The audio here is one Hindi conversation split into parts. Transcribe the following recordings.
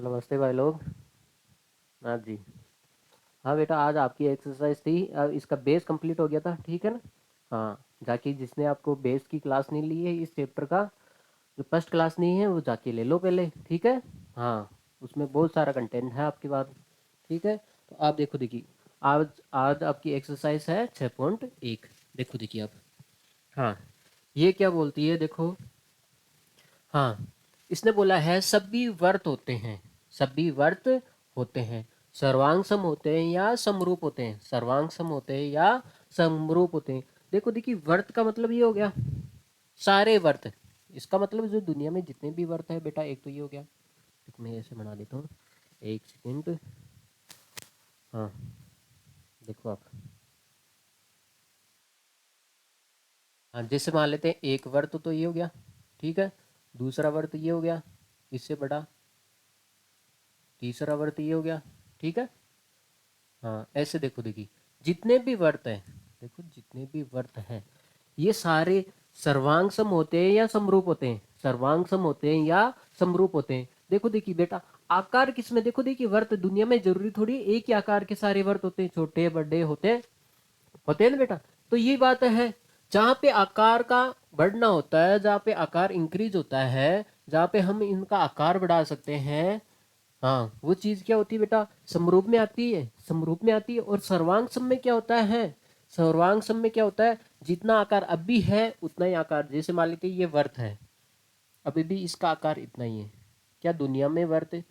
नमस्ते भाई लोग। हाँ जी। हाँ बेटा, आज आपकी एक्सरसाइज थी। अब इसका बेस कंप्लीट हो गया था, ठीक है ना। हाँ, जाके जिसने आपको बेस की क्लास नहीं ली है इस चैप्टर का, जो फर्स्ट क्लास नहीं है वो जाके ले लो पहले, ठीक है। हाँ, उसमें बहुत सारा कंटेंट है आपके पास, ठीक है। तो आप देखो, देखिए आज आज आपकी एक्सरसाइज है 6.1। देखो देखिए आप। हाँ, ये क्या बोलती है देखो। हाँ, इसने बोला है सभी वर्त होते हैं, सभी वर्त होते हैं, सर्वांग सम होते हैं या समरूप होते हैं, सर्वांग सम होते हैं या समरूप होते हैं। देखो देखिए, वर्त का मतलब ये हो गया सारे वर्त। इसका मतलब जो दुनिया में जितने भी वर्त है बेटा, एक तो ये हो गया। देखो मैं ऐसे बना देता हूँ, एक सेकेंड। हाँ, देखो आप। हाँ, जैसे मान लेते हैं एक वर्त तो ये हो गया, ठीक है। दूसरा वर्त ये हो गया, इससे बड़ा। तीसरा वर्त ये हो गया, ठीक है। हाँ, ऐसे देखो देखिए, जितने भी वर्त हैं, देखो जितने भी वर्त हैं, ये सारे सर्वांग सम होते हैं या समरूप होते हैं, सर्वांग सम होते हैं या समरूप होते हैं। देखो देखिए बेटा, आकार किसमें, देखो देखिए, वर्त दुनिया में जरूरी थोड़ी एक ही आकार के सारे वर्त होते हैं, छोटे बड़े होते हैं ना बेटा। तो ये बात है, जहाँ पे आकार का बढ़ना होता है, जहाँ पे आकार इंक्रीज होता है, जहाँ पे हम इनका आकार बढ़ा सकते हैं, हाँ, वो चीज क्या होती है बेटा, समरूप में आती है, समरूप में आती है। और सर्वांग सम में क्या होता है, सर्वांग सम में क्या होता है, जितना आकार अब भी है उतना ही आकार। जैसे मान लीजिए ये वर्त है, अभी भी इसका आकार इतना ही है। क्या दुनिया में वर्त नहीं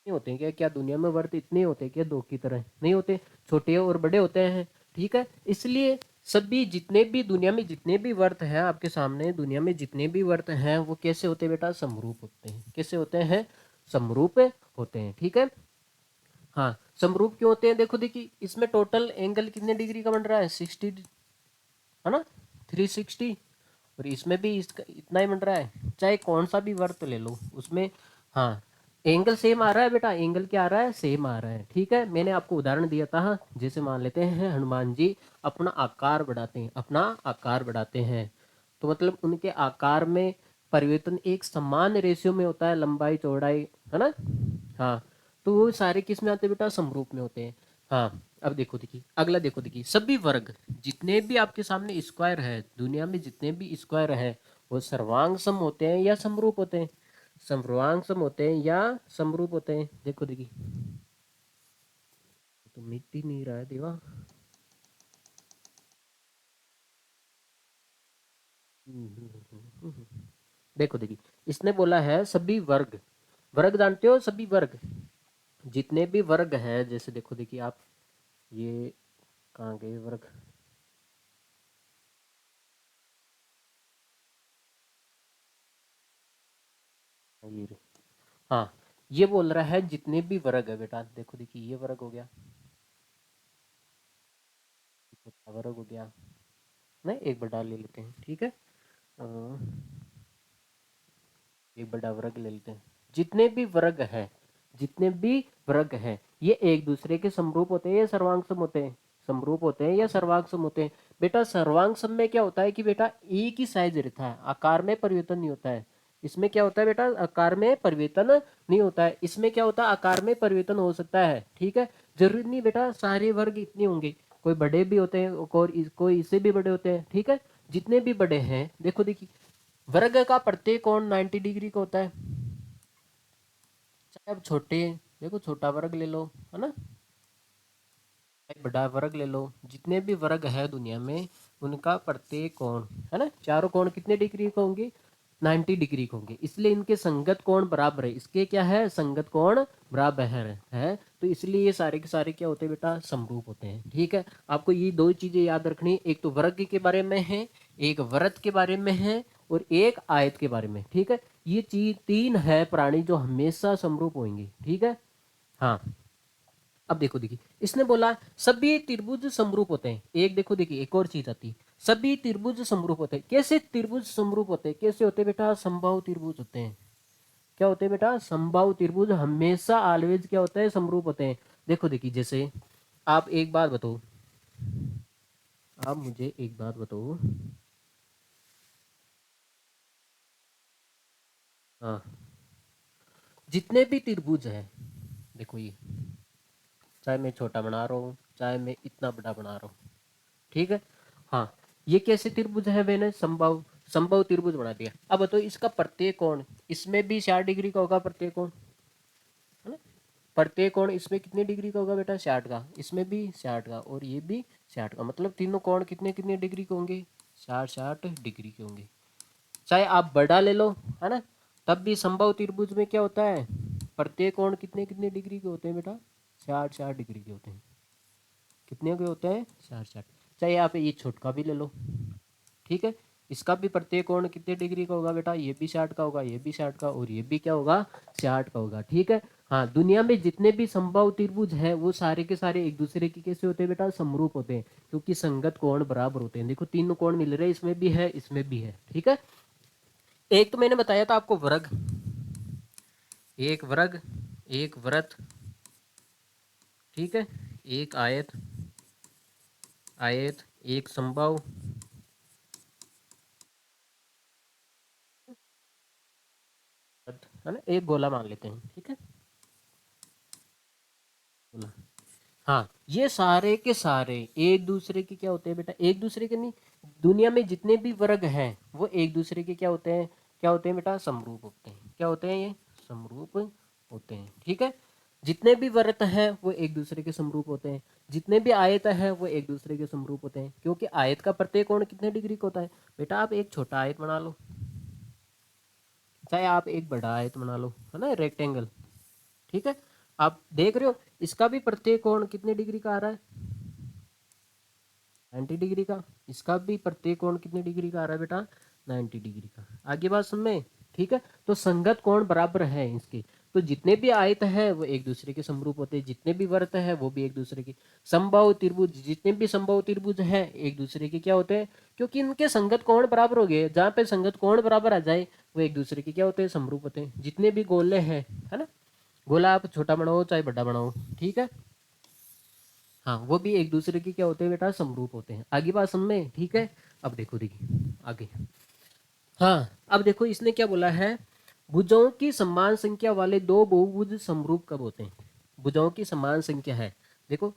होते हैं क्या, क्या दुनिया में वर्त इतने होते हैं क्या, दो की तरह नहीं होते, छोटे और बड़े होते हैं, ठीक है। इसलिए सभी जितने भी दुनिया में जितने भी वर्त हैं आपके सामने, दुनिया में जितने भी वर्त हैं वो कैसे होते हैं बेटा, समरूप होते हैं। कैसे होते हैं, समरूप होते हैं, ठीक है। हाँ, समरूप क्यों होते हैं, देखो देखिए, इसमें टोटल एंगल कितने डिग्री का बन रहा है, 60, है ना, 360। और इसमें भी इसका इतना ही बन रहा है, चाहे कौन सा भी वर्त ले लो उसमें। हाँ, एंगल सेम आ रहा है बेटा, एंगल क्या आ रहा है, सेम आ रहा है, ठीक है। मैंने आपको उदाहरण दिया था, जैसे मान लेते हैं हनुमान जी अपना आकार बढ़ाते हैं, अपना आकार बढ़ाते हैं, तो मतलब उनके आकार में परिवर्तन एक समान रेशियो में होता है, लंबाई चौड़ाई, है ना। हाँ, तो वो सारे किस में आते हैं बेटा, समरूप में होते हैं। हाँ, अब देखो देखिए, अगला देखो देखिए, सभी वर्ग, जितने भी आपके सामने स्क्वायर है, दुनिया में जितने भी स्क्वायर है, वो सर्वांग सम होते हैं या समरूप होते हैं, सर्वांग सम होते हैं या समरूप होते हैं। देखो देखिए, तो मिट ही नहीं रहा है देवा। देखो देखिए, इसने बोला है सभी वर्ग, वर्ग जानते हो, सभी वर्ग, जितने भी वर्ग हैं, जैसे देखो देखिए आप, ये कहाँ गए वर्ग, ये रहे। हाँ, ये बोल रहा है जितने भी वर्ग है बेटा, देखो देखिए, ये वर्ग हो गया, छोटा वर्ग हो गया, नहीं एक बड़ा ले लेते हैं, ठीक है। अ, एक बड़ा वर्ग ले लेते हैं। जितने भी वर्ग है, जितने भी वर्ग है, ये एक दूसरे के समरूप होते हैं या सर्वांग सम होते हैं, समरूप होते हैं या सर्वांग सम होते हैं। बेटा सर्वांग सम में क्या होता है कि बेटा एक ही साइज रहता है, आकार में परिवर्तन नहीं होता है। इसमें क्या होता है बेटा, आकार में परिवर्तन नहीं होता है। इसमें क्या होता है, आकार में परिवर्तन हो सकता है, ठीक है। जरूरी नहीं बेटा सारे वर्ग इतने होंगे, कोई बड़े भी होते हैं और कोई इससे भी बड़े होते हैं, ठीक है। जितने भी बड़े हैं, देखो देखिए, वर्ग का प्रत्येक कोण 90 डिग्री का होता है। चाहे अब छोटे, देखो छोटा वर्ग ले लो, है ना, चाहे बड़ा वर्ग ले लो, जितने भी वर्ग है दुनिया में, उनका प्रत्येक कोण, है ना, चारों कोण कितने डिग्री के होंगे, 90 डिग्री के होंगे। इसलिए इनके संगत कोण बराबर है, इसके क्या है, संगत कोण बराबर है। तो इसलिए ये सारे के सारे क्या होते हैं बेटा, समरूप होते हैं, ठीक है। आपको ये दो चीजें याद रखनी, एक तो वर्ग के बारे में है, एक वृत्त के बारे में है, और एक आयत के बारे में, ठीक है। ये चीज तीन है प्राणी जो हमेशा समरूप होंगे, ठीक है। हाँ, अब देखो देखिए, इसने बोला सभी त्रिभुज समरूप होते हैं। एक देखो देखिए, एक और चीज आती है, सभी त्रिभुज समरूप होते हैं। कैसे त्रिभुज समरूप होते हैं, कैसे होते हैं बेटा, समबाहु त्रिभुज होते हैं। क्या होते हैं बेटा, समबाहु त्रिभुज हमेशा ऑलवेज क्या होता है, समरूप होते हैं। देखो देखिए, जैसे आप एक बात बताओ, आप मुझे एक बात बताओ। हाँ, जितने भी त्रिभुज है, देखो ये, चाहे मैं छोटा बना रहा हूँ चाहे मैं इतना बड़ा बना रहा हूँ, ठीक है। हाँ, ये कैसे त्रिभुज है, मैंने संभव संभव त्रिभुज बना दिया। अब बताओ इसका प्रत्येक कोण, इसमें भी 60 डिग्री का होगा प्रत्येक कोण, है ना। प्रत्येक कोण इसमें कितने डिग्री का होगा बेटा, 60 का, इसमें भी 60 का और ये भी 60 का, मतलब तीनों कोण कितने कितने डिग्री के होंगे, 60 डिग्री के होंगे। चाहे आप बड़ा ले लो, है ना, तब भी संभव त्रिभुज में क्या होता है, प्रत्येक कोण कितने कितने डिग्री के होते हैं बेटा, 60 डिग्री के होते हैं। कितने के होते हैं, 60। चाहे आप ये छोटका भी ले लो, ठीक है, इसका भी प्रत्येक कोण कितने डिग्री का होगा बेटा, ये भी 60 का होगा, ये भी 60 का और ये भी क्या होगा, 60 का होगा, ठीक है। हाँ, दुनिया में जितने भी संभव त्रिभुज है वो सारे के सारे एक दूसरे के कैसे होते हैं बेटा, समरूप होते हैं, क्योंकि संगत कोण बराबर होते हैं। देखो तीनों कोण मिल रहे हैं, इसमें भी है इसमें भी है, ठीक है। एक तो मैंने बताया था आपको वर्ग, एक वर्ग, एक वृत्त, ठीक है, एक आयत, आयत, एक समबाहु, है ना, एक गोला मान लेते हैं, ठीक है, गोला। हाँ, ये सारे के सारे एक दूसरे के क्या होते हैं बेटा, एक दूसरे के नहीं, दुनिया में जितने भी वर्ग हैं वो एक दूसरे के क्या होते हैं, क्या होते हैं बेटा, समरूप होते हैं। क्या होते हैं ये, समरूप होते हैं, ठीक है। जितने भी वृत्त हैं वो एक दूसरे के समरूप होते हैं, जितने भी आयत हैं वो एक दूसरे के समरूप होते हैं, क्योंकि आयत का प्रत्येक कोण कितने डिग्री का होता है बेटा। आप एक छोटा आयत बना लो, चाहे आप एक बड़ा आयत बना लो, है ना, रेक्टेंगल, ठीक है। आप देख रहे हो इसका भी प्रत्येक कोण कितने डिग्री का आ रहा है, 90 डिग्री का। इसका भी प्रत्येक कोण कितने डिग्री का आ रहा है बेटा, 90 डिग्री का। आगे बात समझ में, ठीक है। तो संगत कोण बराबर है इसके, तो जितने भी आयत है वो एक दूसरे के समरूप होते हैं, जितने भी वृत्त है वो भी एक दूसरे के। समबाहु त्रिभुज, जितने भी समबाहु त्रिभुज है एक दूसरे के क्या होते हैं, क्योंकि इनके संगत कोण बराबर हो गए। जहाँ पे संगत कोण बराबर आ जाए वो एक दूसरे के क्या होते हैं, समरूप होते हैं। जितने भी गोले हैं, है ना, गोला आप छोटा बनाओ चाहे बड़ा बनाओ, ठीक है, हाँ, वो भी एक दूसरे के क्या होते हैं बेटा, समरूप होते हैं। आगे बात समझ में, ठीक है। अब देखो देखिए आगे, हाँ, अब देखो इसने क्या बोला है, भुजाओं की समान संख्या वाले दो बहुभुज समरूप कब होते हैं। भुजाओं की समान संख्या है, देखो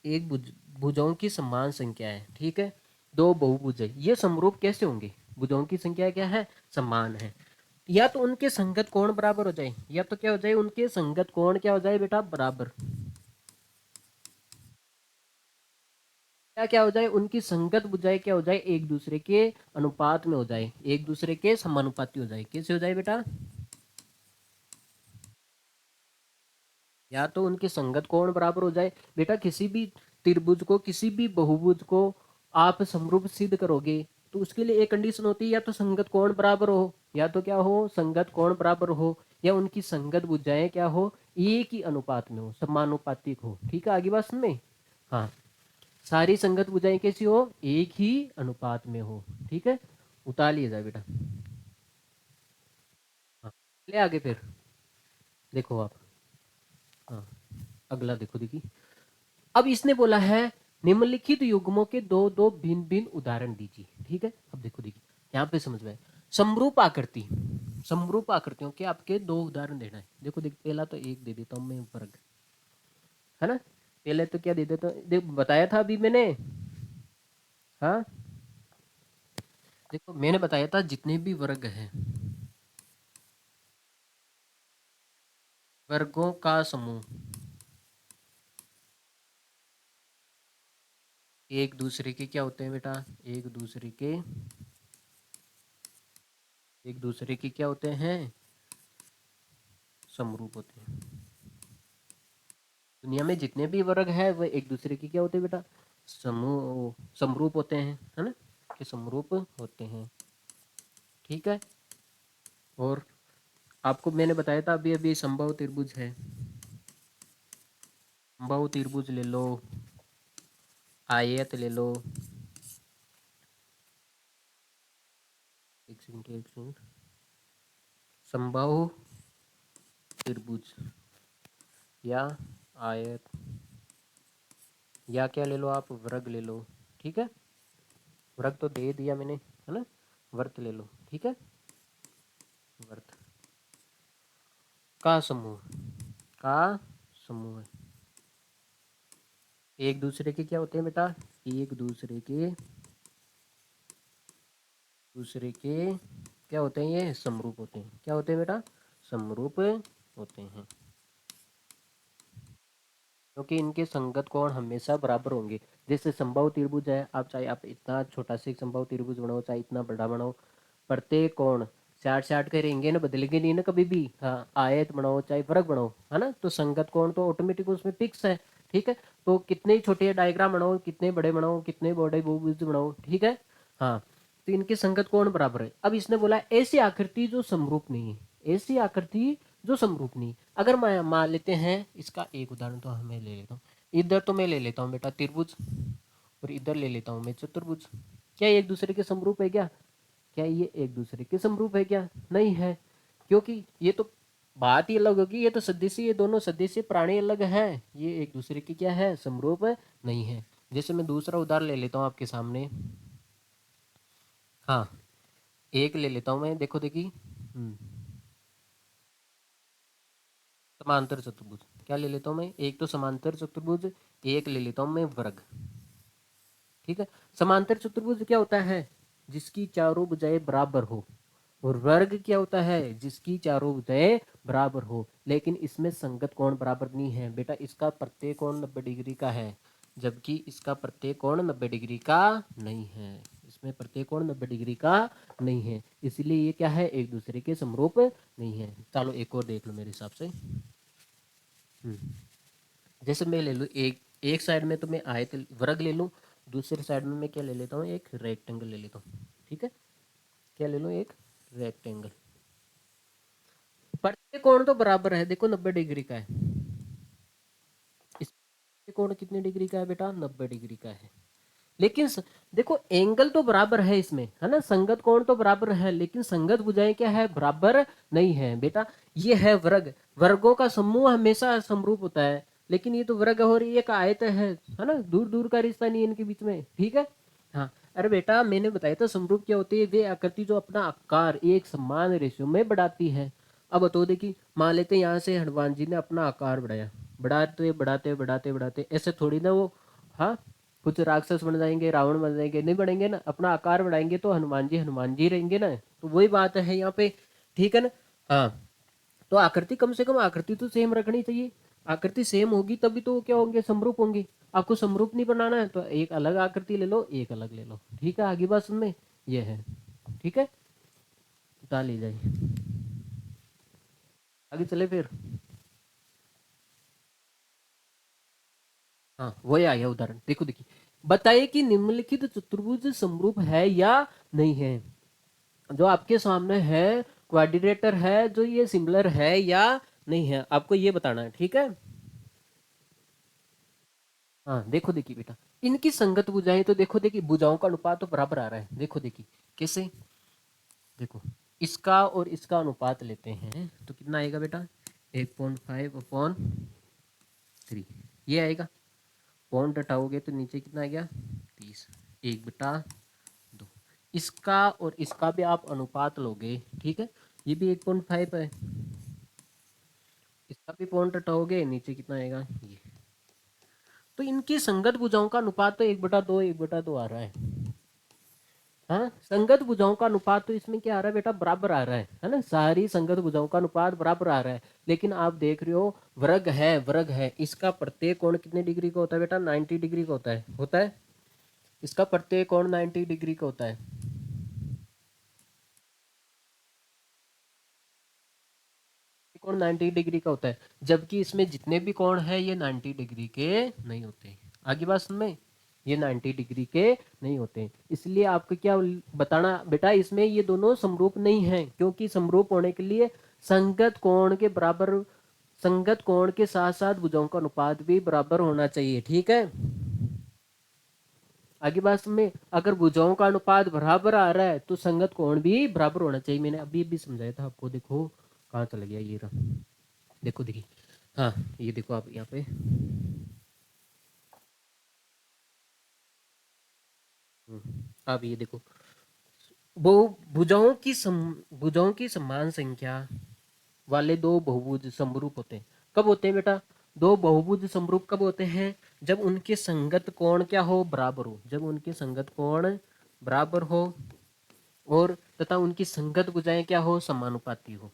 एक भुजाओं की समान संख्या है, ठीक है, दो बहुभुज है, ये समरूप कैसे होंगे, भुजाओं की संख्या क्या है, समान है, या तो उनके संगत कोण बराबर हो जाए, या तो क्या हो जाए, उनके संगत कोण क्या हो जाए बेटा, बराबर, क्या क्या हो जाए, उनकी संगत बुझाए क्या हो जाए, एक दूसरे के अनुपात में हो जाए, एक दूसरे के समानुपाती हो जाए। कैसे हो जाए बेटा, या तो उनके संगत कोण बराबर हो जाए बेटा। किसी भी त्रिभुज को, किसी भी बहुभुज को आप समरूप सिद्ध करोगे तो उसके लिए एक कंडीशन होती है, या तो संगत कोण बराबर हो, या तो क्या हो, संगत कोण बराबर हो, या उनकी संगत भुजाएं क्या हो, एक ही अनुपात में हो, समानुपातिक हो, ठीक है। आगे बात सुन में, हाँ, सारी संगत भुजाएं कैसी हो, एक ही अनुपात में हो, ठीक है। उतार लिया जाए बेटा, हाँ, ले आगे फिर देखो आप, हाँ, अगला देखो, देखिए अब इसने बोला है निम्नलिखित युग्मों के दो दो भिन्न भिन्न उदाहरण दीजिए, ठीक है। अब देखो देखिए यहाँ पे समझ में आए। समरूप आकृति, समरूप आकृतियों के आपके दो उदाहरण देना है। देखो देख, पहला तो एक दे देता हूँ मैं, वर्ग, है ना, पहले तो क्या दे देता हूँ, देख बताया था अभी मैंने, हाँ, देखो मैंने बताया था जितने भी वर्ग हैं, वर्गों का समूह एक दूसरे के क्या होते हैं बेटा, एक दूसरे के, एक दूसरे के क्या होते हैं, समरूप होते हैं। दुनिया में जितने भी वर्ग है वो एक दूसरे के क्या होते हैं बेटा, समूह समरूप होते हैं, है ना, कि समरूप होते हैं, ठीक है। और आपको मैंने बताया था अभी अभी समबाहु त्रिभुज है, समबाहु त्रिभुज ले लो, आयत ले लो, एक सेकंड एक सेकंड, समबाहु त्रिभुज या आयत, या क्या ले लो आप, वर्ग ले लो, ठीक है। वर्ग तो दे दिया मैंने, है ना, वर्त ले लो, ठीक है, वर्त। का समूह, का समूह है। एक दूसरे के क्या होते हैं बेटा, एक दूसरे के क्या होते हैं, ये समरूप होते हैं। क्या होते हैं बेटा, समरूप होते हैं, क्योंकि इनके संगत कोण हमेशा बराबर होंगे। जैसे समबाहु त्रिभुज है, आप चाहे आप इतना छोटा सा एक समबाहु त्रिभुज बनाओ चाहे इतना बड़ा बनाओ, प्रत्येक कोण 60-60 के रहेंगे ना, बदलेंगे नहीं ना कभी भी। हाँ, आयत बनाओ चाहे वर्ग बनाओ, है ना, तो संगत कोण तो ऑटोमेटिक उसमें फिक्स है। ठीक है, तो कितने छोटे डायग्राम बनाओ, कितने बड़े बनाओ, कितने बड़े बहुभुज बनाओ, ठीक है। हाँ, तो इनके संगत कोण बराबर है। अब इसने बोला ऐसी आकृति जो समरूप नहीं है, ऐसी आकृति जो समरूप नहीं। अगर मैं मान लेते हैं, इसका एक उदाहरण तो हमें ले लेता हूँ। इधर तो मैं ले लेता हूँ बेटा त्रिभुज, और इधर ले लेता हूँ मैं चतुर्भुज। क्या ये एक दूसरे के समरूप है क्या, क्या ये एक दूसरे के समरूप है क्या, नहीं है। क्योंकि ये तो बात ही अलग होगी, ये तो सदस्य, ये दोनों सदस्य प्राणी अलग हैं, ये एक दूसरे की क्या है, समरूप नहीं है। जैसे मैं दूसरा उदाहरण ले लेता हूँ आपके सामने। हाँ, एक ले लेता हूँ मैं, देखो देखी, समांतर चतुर्भुज। क्या ले लेता हूँ मैं, एक तो समांतर चतुर्भुज, एक ले लेता हूँ मैं वर्ग। ठीक है, समांतर चतुर्भुज क्या होता है, जिसकी चारों भुजाएं बराबर हो, और वर्ग क्या होता है, जिसकी चारों भुजाएं बराबर हो, लेकिन इसमें संगत कोण बराबर नहीं है बेटा। इसका प्रत्येक कोण 90 डिग्री का है, जबकि इसका प्रत्येक कोण 90 डिग्री का नहीं है। इसमें प्रत्येक कोण 90 डिग्री का नहीं है, इसलिए ये क्या है, एक दूसरे के समरूप नहीं है। चलो एक और देख लो मेरे हिसाब से। जैसे मैं ले लूँ, एक एक साइड में तो मैं आयत वर्ग ले लूँ, दूसरे साइड में मैं क्या ले लेता हूँ, एक रेक्टेंगल ले लेता हूँ। ठीक है, क्या ले लूँ, एक रेक्टेंगल। प्रत्येक कोण तो बराबर है, देखो 90 डिग्री का है। इस कोण कितने डिग्री का है बेटा, 90 डिग्री का है। लेकिन देखो एंगल तो बराबर है इसमें, है ना, संगत कोण तो बराबर है, लेकिन संगत भुजाएं क्या है, बराबर नहीं है बेटा। ये है वर्ग, वर्गों का समूह हमेशा समरूप होता है, लेकिन ये तो वर्ग और ये एक आयत है ना, दूर दूर का रिश्ता नहीं है इनके बीच में। ठीक है, हाँ। अरे बेटा मैंने बताया था समरूप क्या होती है, वे आकृति जो अपना आकार एक समान रेशियो में बढ़ाती है। अब बताओ, देखिए मान लेते हैं यहाँ से हनुमान जी ने अपना आकार बढ़ाया, बढ़ाते बढ़ाते बढ़ाते बढ़ाते, ऐसे थोड़ी ना वो, हाँ, कुछ राक्षस बन जाएंगे, रावण बन जाएंगे, नहीं बढ़ेंगे ना, अपना आकार बढ़ाएंगे तो हनुमान जी रहेंगे ना। तो वही बात है यहाँ पे, ठीक है ना। हाँ, तो आकृति कम से कम आकृति तो सेम रखनी चाहिए, आकृति सेम होगी तभी तो क्या होंगे, समरूप होंगे। आपको समरूप नहीं बनाना है तो एक अलग आकृति ले लो, एक अलग ले लो। ठीक है, आगे बात सुनने, ये है। ठीक है, उठा ली जाए, आगे चले फिर। हाँ, वही आ गया उदाहरण, देखो देखिए, बताइए कि निम्नलिखित चतुर्भुज समरूप है या नहीं है। जो आपके सामने है क्वाड्रिलेटरल है, जो ये सिमिलर है या नहीं है, आपको ये बताना है। ठीक है, हाँ देखो देखिए बेटा, इनकी संगत भुजाएं तो देखो देखिए, भुजाओं का अनुपात तो बराबर आ रहा है। देखो देखिए कैसे, देखो इसका और इसका अनुपात लेते हैं तो कितना आएगा बेटा, 1.5/3 ये आएगा। पॉइंट हटाओगे तो नीचे कितना आ गया, 30, 1/2। इसका और इसका भी आप अनुपात लोगे, ठीक है, ये भी 1.5 है, इसका भी पॉइंट हटाओगे नीचे कितना आएगा ये। तो इनकी संगत भुजाओं का अनुपात तो 1/2 1/2 आ रहा है। हाँ, संगत भुजाओं का अनुपात तो इसमें क्या आ रहा है बेटा, बराबर आ रहा है ना, सारी संगत भुजाओं का अनुपात बराबर आ रहा है। लेकिन आप देख रहे हो वर्ग है, इसका प्रत्येक कोण कितने डिग्री का होता है बेटा, 90 डिग्री का होता है। इसका प्रत्येक कोण 90 डिग्री का होता है। कोण 90 डिग्री का होता है, जबकि इसमें जितने भी कोण है ये 90 डिग्री के नहीं होते। आगे बात सुन में, ये 90 डिग्री के नहीं होते। इसलिए आपको क्या बताना बेटा, इसमें ये दोनों समरूप नहीं है, क्योंकि समरूप होने के लिए संगत कोण के बराबर, संगत कोण के साथ साथ भुजाओं का अनुपात भी बराबर होना चाहिए। ठीक है, आगे बात में, अगर भुजाओं का अनुपात बराबर आ रहा है तो संगत कोण भी बराबर होना चाहिए। मैंने अभी भी समझाया था आपको, देखो कहाँ चला गया ये रहा, देखो देखिए, हाँ ये देखो आप यहाँ पे, आप ये देखो, वो भुजाओं की समान संख्या, वाले दो बहुभुज समरूप होते हैं। कब होते हैं बेटा? दो बहुभुज समरूप कब होते हैं? जब उनके संगत कोण क्या हो? बराबर हो। जब उनके संगत कोण बराबर हो और तथा उनकी संगत भुजाएं क्या हो? समानुपाती हो।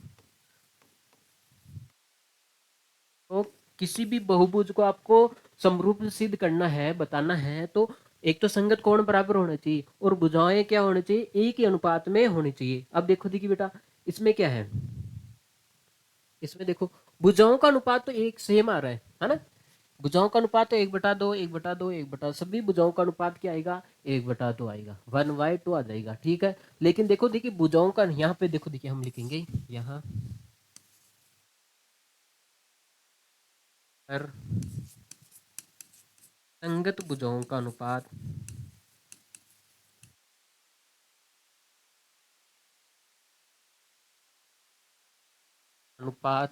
तो किसी भी बहुभुज को आपको समरूप सिद्ध करना है, बताना है, तो एक तो संगत कोण बराबर होना चाहिए और भुजाएं क्या होनी चाहिए? एक ही अनुपात में होनी चाहिए। अब देखो देखिए बेटा, इसमें क्या है? इसमें देखो भुजाओं का अनुपात तो एक सेम आ रहा है ना? भुजाओं का अनुपात तो 1/2 1/2 1/, सभी भुजाओं का अनुपात क्या आएगा? 1/2 आएगा, 1/2 आ जाएगा। ठीक है, लेकिन देखो देखिए भुजाओं का यहाँ पे देखो देखिए हम लिखेंगे यहाँ पर संगत भुजाओं का अनुपात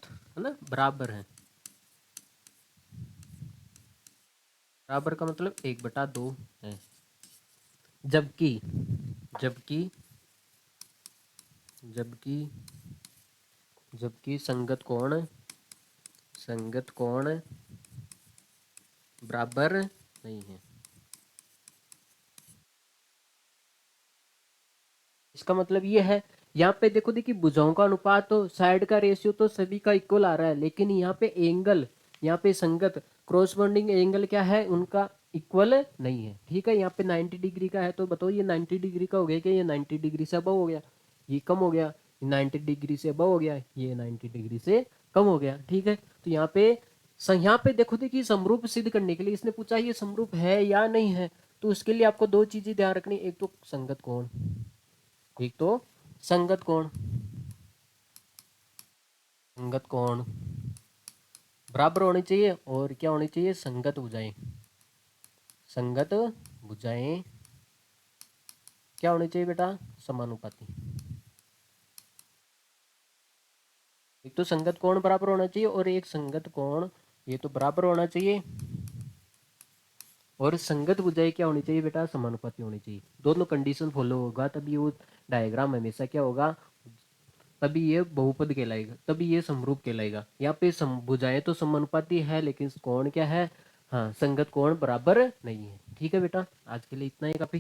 है ना, बराबर है। बराबर का मतलब 1/2 है। जबकि जबकि जबकि जबकि संगत कोण बराबर नहीं है। इसका मतलब ये है, यहाँ पे देखो देखिए भुजाओं का अनुपात तो साइड का रेशियो तो सभी का इक्वल आ रहा है, लेकिन यहाँ पे एंगल, यहाँ पे संगत क्रॉसबॉन्डिंग एंगल क्या है? उनका इक्वल नहीं है। ठीक है, यहाँ पे 90 डिग्री का है, तो बताओ ये 90 डिग्री का हो गया क्या? ये 90 डिग्री से अबव हो गया, ये कम हो गया। 90 डिग्री से अबव हो गया, ये 90 डिग्री से कम हो गया। ठीक है, तो यहाँ पे देखो देखिए समरूप सिद्ध करने के लिए इसने पूछा ये समरूप है या नहीं है, तो उसके लिए आपको दो चीजें ध्यान रखनी, एक तो संगत कोण, एक तो संगत कोण, संगत कोण बराबर होनी चाहिए और क्या होनी चाहिए? संगत भुजाएं, संगत भुजाएं क्या होनी चाहिए बेटा? समानुपाती। एक तो संगत कोण बराबर होना चाहिए और एक संगत कोण ये तो बराबर होना चाहिए, और संगत भुजाएं क्या होनी चाहिए बेटा? समानुपाती होनी चाहिए। दोनों कंडीशन फॉलो होगा तभी वो डायग्राम हमेशा क्या होगा? तभी ये बहुपद कहलाएगा, तभी ये समरूप कहलाएगा। यहाँ पे भुजाएं तो समानुपाती है लेकिन कोण क्या है? हाँ, संगत कोण बराबर नहीं है। ठीक है बेटा, आज के लिए इतना ही काफी।